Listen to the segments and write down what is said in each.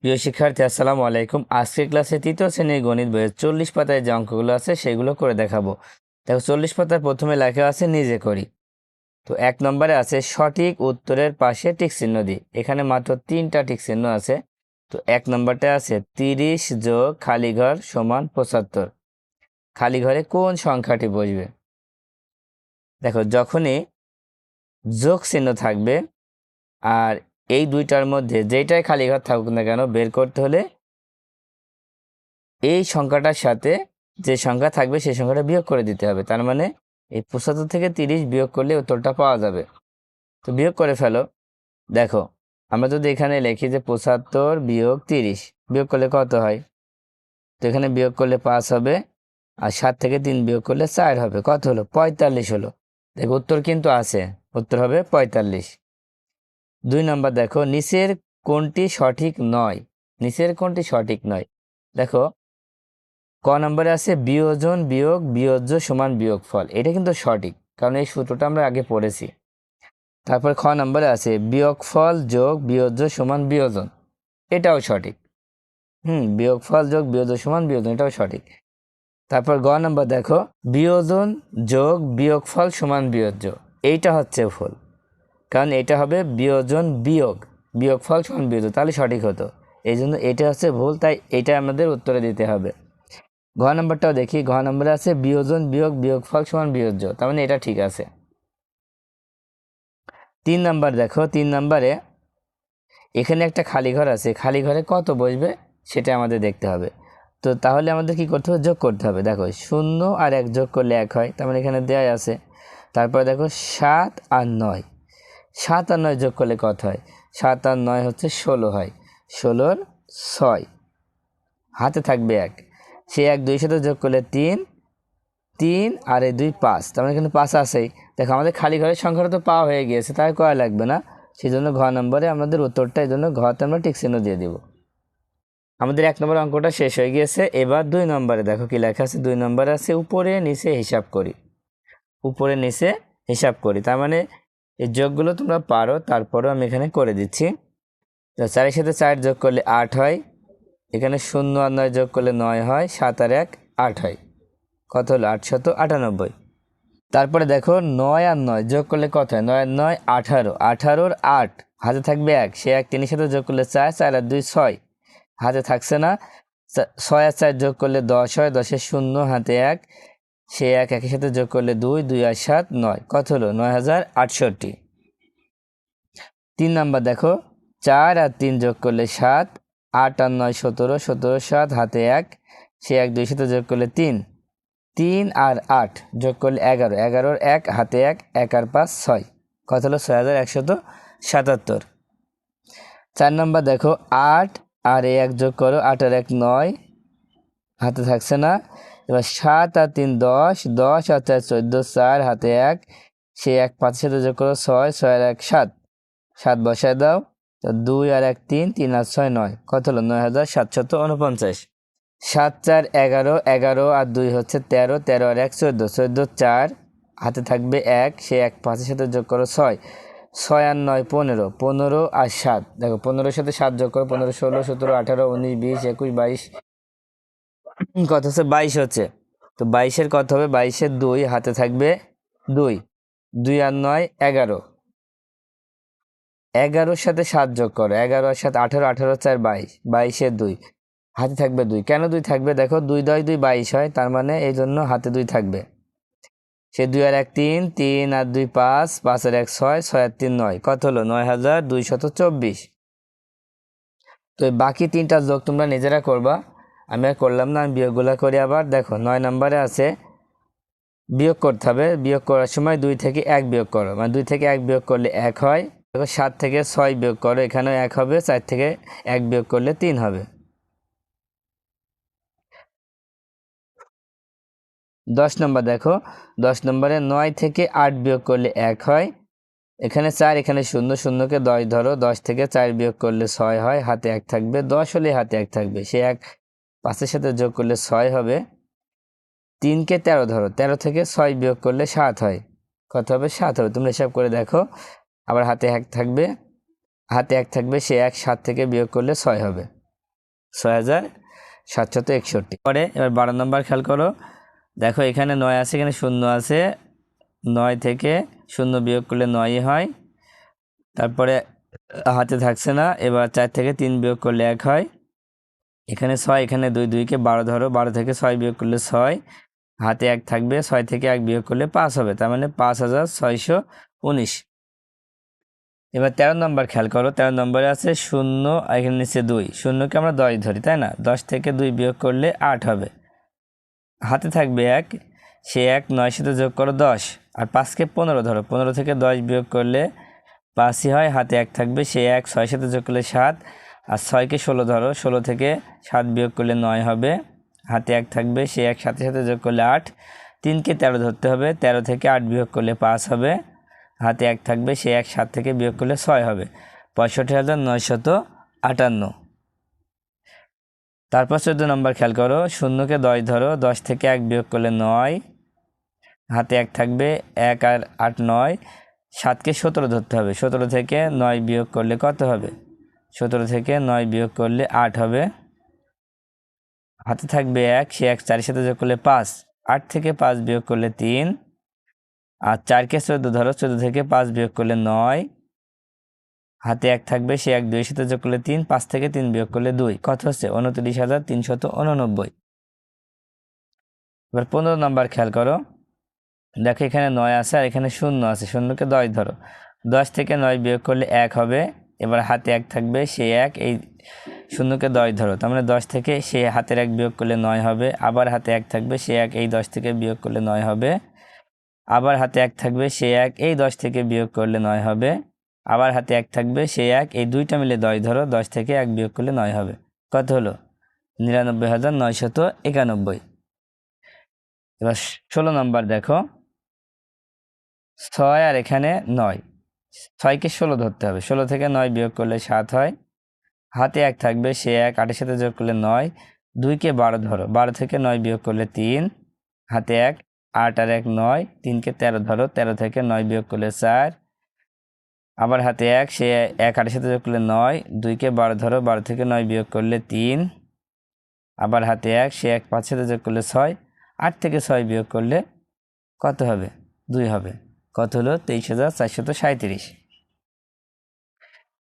প্রিয় শিক্ষার্থী, আসসালামু আলাইকুম। আজকের ক্লাসে তৃতীয় শ্রেণীর গণিত বইয়ের 40 পাতায় যে অঙ্কগুলো আছে সেগুলো করে দেখাবো। দেখো, 40 পাতায় প্রথমে লেখা আছে নিজে করি। তো 1 নম্বরে আছে সঠিক উত্তরের পাশে টিক চিহ্ন দিই। এখানে মাত্র 3টা টিক চিহ্ন আছে। তো 1 নম্বরটা আছে 30 যোগ খালি ঘর সমান 75। খালি ঘরে কোন সংখ্যাটি বসবে? দেখো, যখনই যোগ চিহ্ন থাকবে আর এই দুইটার মধ্যে যেটাই খালি ঘর থাকুক না কেন, বের করতে হলে এই সংখ্যাটার সাথে যে সংখ্যা থাকবে সেই সংখ্যাটা বিয়োগ করে দিতে হবে। তার মানে এই 75 থেকে 30 বিয়োগ করলে উত্তরটা পাওয়া যাবে। তো বিয়োগ করে ফেলো। দেখো, আমরা যদি এখানে লিখি যে 75 বিয়োগ 30, বিয়োগ করলে কত হয়? তো এখানে বিয়োগ করলে 5 হবে, আর 7 থেকে 3 বিয়োগ করলে 4 হবে। কত হলো? 45 হলো। দেখো, উত্তর কিন্তু আছে, উত্তর হবে 45। 2 নম্বর দেখো, নিচের কোনটি সঠিক নয়? নিচের কোনটি সঠিক নয়? দেখো, ক নম্বরে আছে বিয়োজন বিয়োগ বিয়োজ্য সমান বিয়োগফল। এটা কিন্তু সঠিক, কারণ এই সূত্রটা আমরা আগে পড়েছি। তারপর খ নম্বরে আছে বিয়োগফল যোগ বিয়োজ্য সমান বিয়োজন। এটাও সঠিক। বিয়োগফল যোগ বিয়োজ্য সমান বিয়োজন, এটাও সঠিক। তারপর গ নম্বর দেখো, বিয়োজন যোগ বিয়োগফল সমান বিয়োজ্য। এইটা হচ্ছে ভুল, কারণ এটা হবে বিয়োজন বিয়োগ বিয়োগফল সমান বিয়োজ্য, তাহলে সঠিক হতো। এই জন্য এটা হচ্ছে ভুল, তাই এটা আমাদের উত্তরে দিতে হবে। ঘ নম্বরটাও দেখি। ঘ নম্বরে আছে বিয়োজন বিয়োগ বিয়োগফল সমান বিয়োজ্য, তার মানে এটা ঠিক আছে। 3 নম্বর দেখো, 3 নম্বরে এখানে একটা খালি ঘর আছে, খালি ঘরে কত বসবে সেটা আমাদের দেখতে হবে। তো তাহলে আমাদের কি করতে হবে? যোগ করতে হবে। দেখো, 0 আর 1 যোগ করলে 1 হয়, তার মানে এখানে দেওয়া আছে। তারপরে দেখো 7 আর 9, 7 আর 9 যোগ করলে কত হয়? 7 আর 9 হচ্ছে 16 হয়। 16 6, হাতে থাকবে 1, সে 1 2 সাথে যোগ করলে 3, 3 আর 2 5, তার মানে কিন্তু 5 আছেই। দেখো, আমাদের খালি ঘরের সংখ্যাটা তো পাওয়া হয়ে গিয়েছে, তাই করা লাগবে না। সেই জন্য ঘ নম্বরে আমাদের উত্তরটা, এই জন্য ঘতে আমরা টিক চিহ্ন দিয়ে দিব। আমাদের 1 নম্বর অঙ্কটা শেষ হয়ে গিয়েছে। এবার 2 নম্বরে দেখো কি লেখা আছে। 2 নম্বরে আছে উপরে নিচে হিসাব করি। উপরে নিচে হিসাব করি, তার মানে এই যোগগুলো তোমরা পারো, তারপরেও আমি এখানে করে দিচ্ছি। তো 4 সাথে 4 যোগ করলে 8 হয়। এখানে 0 আর 9 যোগ করলে 9 হয়। 7 আর 1 8 হয়। কত হলো? 898। তারপরে দেখো 9 আর 9 যোগ করলে কত হয়? 9 আর 9 18, 18 8, হাতে থাকবে 1, সে 1 3 সাথে যোগ করলে 4, 4 আর 2 6, হাতে থাকছে না। 6 আর 4 যোগ করলে 10 হয়, 10 এর 0, হাতে 1, সে 1 একের সাথে যোগ করলে 2, 2 আর 7 9, কত হলো? 9068। 3 নাম্বার দেখো, 4 আর 3 যোগ করলে 7, 8 আর 9 17, 17 7, হাতে 1, সে 1 2 সাথে যোগ করলে 3, 3 আর 8 যোগ করলে 11, 11 1, হাতে 1, 1 আর 5 6, কত হলো? 6177। 4 নম্বর দেখো, 8 আর 1 যোগ করো, 8 আর 1 9, হাতে থাকছে না। এবার 7 আর 3 10, 10 আর 4 14, 4, হাতে 1, সে 1 5 সাথে যোগ করো 6, 6 আর 1 7, 7 বসায় দাও। তো 2 আর 1 3, 3 আর 6 9, কত হলো? 9749। 7 4 11, 11 আর 2 হচ্ছে 13, 13 আর 1 14, 14 4, হাতে থাকবে 1, সে 1 5 সাথে যোগ করো 6, 6 আর 9 15, 15 আর 7, দেখো 15 সাথে 7 যোগ করো, 15 16 17 18 19 20 21 22, কত হচ্ছে? 22 হচ্ছে। তো 22-এর কত হবে? 22-এর 2, হাতে থাকবে 2, 2 আর 9 11, 11-র সাথে 7 যোগ করো, 11 আর 7 18, 18 4 22, 22-এর 2, হাতে থাকবে 2। কেন 2 থাকবে? দেখো 2 10 2 22 হয়, তার মানে এই জন্য হাতে 2 থাকবে। সে 2 আর 1 3, 3 আর 2 5, 5 আর 1 6, 6 আর 3 9, কত হলো? 9224। তো বাকি 3টা যোগ তোমরা নিজেরা করবা, আমি আর করলাম না, আমি বিয়োগগুলো করি আবার। দেখো 9 নম্বরে আছে বিয়োগ করতে হবে। বিয়োগ করার সময় 2 থেকে 1 বিয়োগ করো, মানে 2 থেকে 1 বিয়োগ করলে 1 হয়। দেখো 7 থেকে 6 বিয়োগ করো, এখানেও 1 হবে। 4 থেকে 1 বিয়োগ করলে 3 হবে। 10 নম্বর দেখো, 10 নম্বরে 9 থেকে 8 বিয়োগ করলে 1 হয়। এখানে 4, এখানে 0, 0কে 10 ধরো, 10 থেকে 4 বিয়োগ করলে 6 হয়, হাতে 1 থাকবে। 10 হলে হাতে 1 থাকবে, সে 1 5-এর সাথে যোগ করলে 6 হবে। 3কে 13 ধরো, 13 থেকে 6 বিয়োগ করলে 7 হয়, কত হবে? 7 হবে। তোমরা হিসাব করে দেখো। আবার হাতে 1 থাকবে, হাতে 1 থাকবে, সে 1 7 থেকে বিয়োগ করলে 6 হবে। 6,761। পরে এবার 12 নম্বর খেয়াল করো, দেখো এখানে 9 আছে, এখানে 0 আছে, 9 থেকে 0 বিয়োগ করলে 9ই হয়। তারপরে হাতে থাকছে না, এবার 4 থেকে 3 বিয়োগ করলে 1 হয়। এখানে 6, এখানে 2, 2কে 12 ধরো, 12 থেকে 6 বিয়োগ করলে 6, হাতে 1 থাকবে, 6 থেকে 1 বিয়োগ করলে 5 হবে, তার মানে 5,619। এবার 13 নম্বর খেয়াল করো, 13 নম্বরে আছে 0, এখানে নিচে 2, 0কে আমরা 10 ধরি, তাই না? 10 থেকে 2 বিয়োগ করলে 8 হবে, হাতে থাকবে 1, সে 1, 9 সাথে যোগ করো 10, আর 5কে 15 ধরো, 15 থেকে 10 বিয়োগ করলে 5ই হয়, হাতে 1 থাকবে, সে 1, 6 সাথে যোগ করলে 7, আর 6কে 16 ধরো, 16 থেকে 7 বিয়োগ করলে 9 হবে, হাতে 1 থাকবে, সে 1, 7 সাথে যোগ করলে 8, 3কে 13 ধরতে হবে, 13 থেকে 8 বিয়োগ করলে 5 হবে, হাতে 1 থাকবে, সে 1, 7 থেকে বিয়োগ করলে 6 হবে, 65,958। তারপর 14 নম্বর খেয়াল করো, 0কে 10 ধরো, 10 থেকে 1 বিয়োগ করলে 9, হাতে 1 থাকবে, 1 আর 8, 9, 7কে 17 ধরতে হবে, 17 থেকে 9 বিয়োগ করলে কত হবে? 17 থেকে 9 বিয়োগ করলে 8 হবে, হাতে থাকবে 1, সে 1, 4 সাথে যোগ করলে 5, 8 থেকে 5 বিয়োগ করলে 3, আর 4কে 14 ধরো, 14 থেকে 5 বিয়োগ করলে 9, হাতে 1 থাকবে, সে 1, 2 সাথে যোগ করলে 3, 5 থেকে 3 বিয়োগ করলে 2, কত হচ্ছে? 29,389। এবার 15 নম্বর খেয়াল করো, দেখো এখানে 9 আছে আর এখানে 0 আছে, 0কে 10 ধরো, 10 থেকে 9 বিয়োগ করলে 1 হবে, এবার হাতে 1 থাকবে, সে 1, এই 0কে 10 ধরো, তার মানে 10 থেকে সে হাতের 1 বিয়োগ করলে 9 হবে, আবার হাতে 1 থাকবে, সে 1, এই 10 থেকে বিয়োগ করলে 9 হবে, আবার হাতে 1 থাকবে, সে 1, এই 10 থেকে বিয়োগ করলে 9 হবে, আবার হাতে 1 থাকবে, সে 1, এই দুইটা মিলে 10 ধরো, 10 থেকে 1 বিয়োগ করলে 9 হবে, কত হলো? 99,991। এবার 16 নম্বর দেখো, 6 আর এখানে 9, 6কে 16 ধরতে হবে, 16 থেকে 9 বিয়োগ করলে 7 হয়, হাতে 1 থাকবে, সে 1, 8 সাথে যোগ করলে 9, 2কে 12 ধরো, 12 থেকে 9 বিয়োগ করলে 3, হাতে 1, 8 আর 1, 9, 3কে 13 ধরো, 13 থেকে 9 বিয়োগ করলে 4, আবার হাতে 1, সে 1, 8 সাথে যোগ করলে 9, 2কে 12 ধরো, 12 থেকে 9 বিয়োগ করলে 3, আবার হাতে 1, সে 1, 5 সাথে যোগ করলে 6, 8 থেকে 6 বিয়োগ করলে কত হবে? 2 হবে, কত হলো? 23,437।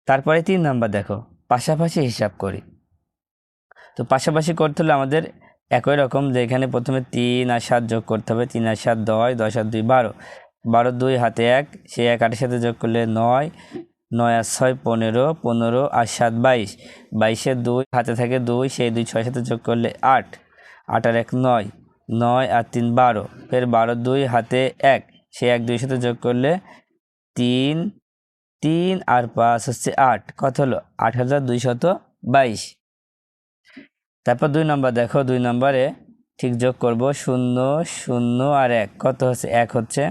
তারপরে 3 নাম্বার দেখো, পাশাপাশি হিসাব করি। তো পাশাপাশি করতে হলে আমাদের একই রকম, যে এখানে প্রথমে 3 আর 7 যোগ করতে হবে, 3 আর 7 10, 10 আর 2 12, 12, 2 হাতে 1, সে 1, 8 সাথে যোগ করলে 9, 9 আর 6 15, 15 আর 7 22, 22 এর 2 হাতে থাকে 2, সেই 2 6 সাথে যোগ করলে 8, 8 আর 1 9, 9 আর 3 12, ফের 12, 2 হাতে 1, সে 1, 2 সাথে যোগ করলে 3, 3 আর 5 হচ্ছে 8, কত হলো? 8,222। তারপর 2 নম্বর দেখো, 2 নম্বরে ঠিক যোগ করব, 0, 0 আর 1, কত হচ্ছে? 1 হচ্ছে,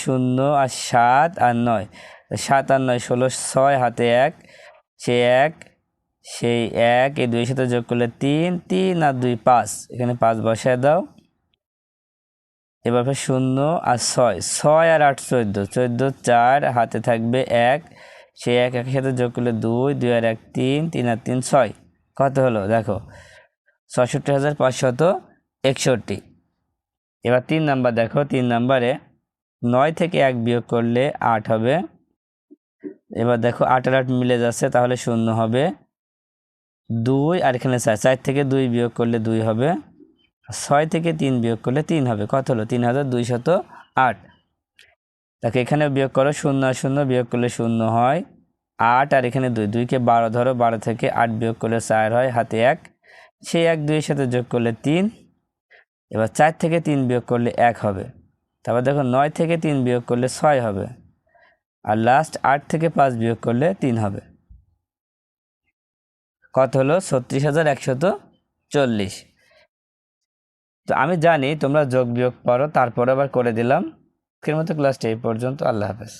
0 আর 7 আর 9, 7 আর 9 16, 6 হাতে 1, সে 1, সেই 1, এই 2 সাথে যোগ করলে 3, 3 আর 2 5, এখানে 5 বসায় দাও, এবার 0 আর 6, 6 আর 8 14, 14, 4 হাতে থাকবে 1, সে 1, 1 সাথে যোগ করলে 2, 2 আর 1 3, 3 আর 3 6, কত হলো? দেখো 66,561। এবার 3 নাম্বার দেখো, 3 নাম্বারে 9 থেকে 1 বিয়োগ করলে 8 হবে, এবার দেখো 8 আর 8 মিলে যাচ্ছে, তাহলে 0 হবে, 2 আর এখানে 4, 4 থেকে 2 বিয়োগ করলে 2 হবে, 6 থেকে 3 বিয়োগ করলে 3 হবে, কত হলো? 3,208। দেখো এখানে বিয়োগ করো, 0 আর 0 বিয়োগ করলে 0 হয়, 8 আর এখানে 2, 2কে 12 ধরো, 12 থেকে 8 বিয়োগ করলে 4 হয়, হাতে 1, সেই 1, 2 এর সাথে যোগ করলে 3, এবার 4 থেকে 3 বিয়োগ করলে 1 হবে, তারপর দেখো 9 থেকে 3 বিয়োগ করলে 6 হবে, আর লাস্ট 8 থেকে 5 বিয়োগ করলে 3 হবে, কত হলো? 36,140। তো আমি জানি তোমরা যোগ বিয়োগ পারো, তারপরে আবার করে দিলাম। আজকের মতো ক্লাসটা এই পর্যন্ত। আল্লাহ হাফেজ।